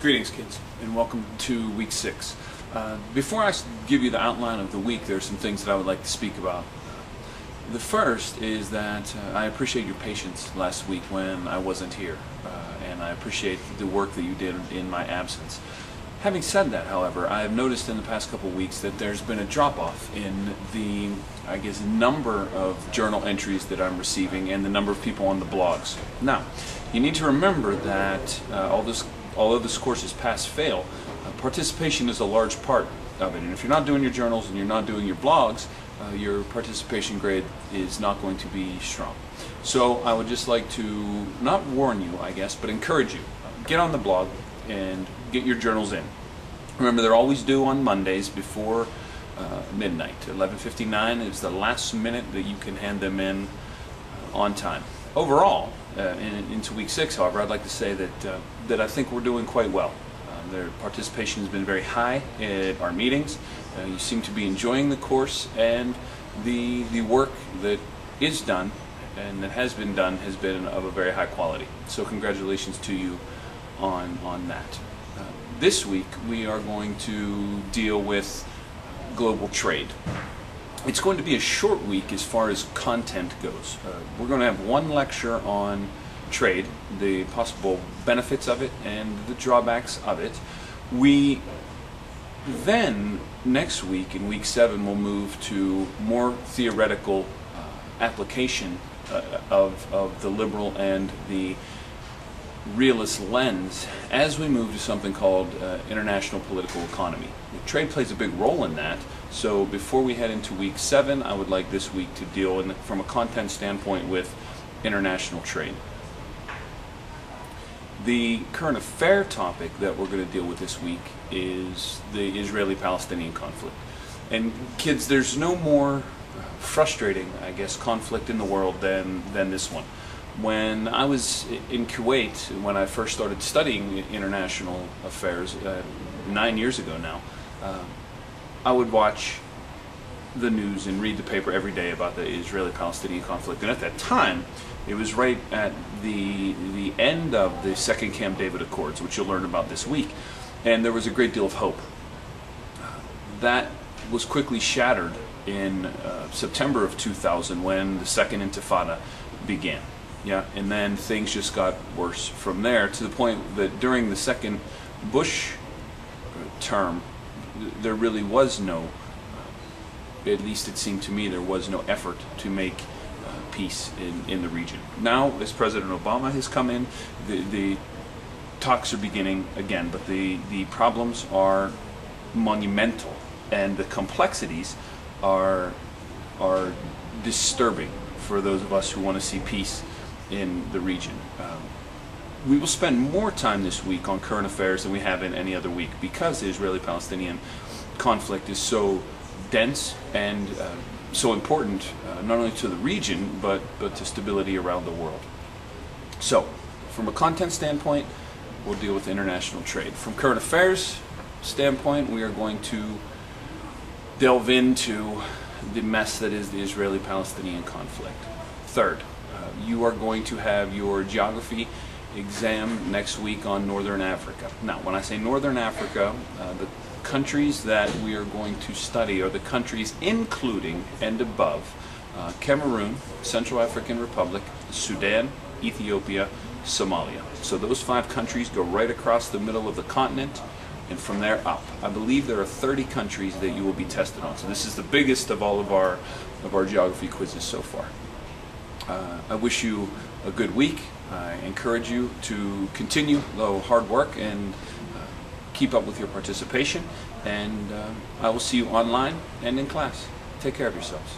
Greetings, kids, and welcome to week 6. Before I give you the outline of the week, there are some things that I would like to speak about. The first is that I appreciate your patience last week when I wasn't here, and I appreciate the work that you did in my absence. Having said that, however, I have noticed in the past couple of weeks that there's been a drop-off in the, number of journal entries that I'm receiving and the number of people on the blogs. Now, you need to remember that although this course is pass-fail, participation is a large part of it. And if you're not doing your journals and you're not doing your blogs, your participation grade is not going to be strong. So I would just like to not warn you, I guess, but encourage you. Get on the blog and get your journals in. Remember, they're always due on Mondays before midnight. 11:59 is the last minute that you can hand them in on time. Overall, into week 6, however, I'd like to say that I think we're doing quite well. Their participation has been very high at our meetings. You seem to be enjoying the course, and the work that is done and that has been done has been of a very high quality. So congratulations to you on that. This week we are going to deal with global trade. It's going to be a short week as far as content goes. We're going to have one lecture on trade, the possible benefits of it and the drawbacks of it. We then, next week, in week 7, we'll move to more theoretical application of the liberal and the realist lens as we move to something called international political economy. Trade plays a big role in that, so before we head into week 7, I would like this week to deal from a content standpoint with international trade. The current affair topic that we're going to deal with this week is the Israeli-Palestinian conflict. And kids, there's no more frustrating, I guess, conflict in the world than this one. When I was in Kuwait, when I first started studying international affairs 9 years ago now, I would watch the news and read the paper every day about the Israeli-Palestinian conflict. And at that time, it was right at the end of the Second Camp David Accords, which you'll learn about this week, and there was a great deal of hope. That was quickly shattered in September of 2000 when the Second Intifada began. Yeah, and then things just got worse from there, to the point that during the second Bush term, there really was no, at least it seemed to me, there was no effort to make peace in the region. Now, as President Obama has come in, the talks are beginning again, but the problems are monumental, and the complexities are disturbing for those of us who want to see peace in the region. We will spend more time this week on current affairs than we have in any other week, because the Israeli-Palestinian conflict is so dense and so important, not only to the region, but to stability around the world. So, from a content standpoint, we'll deal with international trade. From current affairs standpoint, we are going to delve into the mess that is the Israeli-Palestinian conflict. Third, you are going to have your geography exam next week on Northern Africa. Now, when I say Northern Africa, the countries that we are going to study are the countries including and above Cameroon, Central African Republic, Sudan, Ethiopia, Somalia. So those 5 countries go right across the middle of the continent, and from there up. I believe there are 30 countries that you will be tested on. So this is the biggest of all of our geography quizzes so far. I wish you a good week. I encourage you to continue the hard work and keep up with your participation, and I will see you online and in class. Take care of yourselves.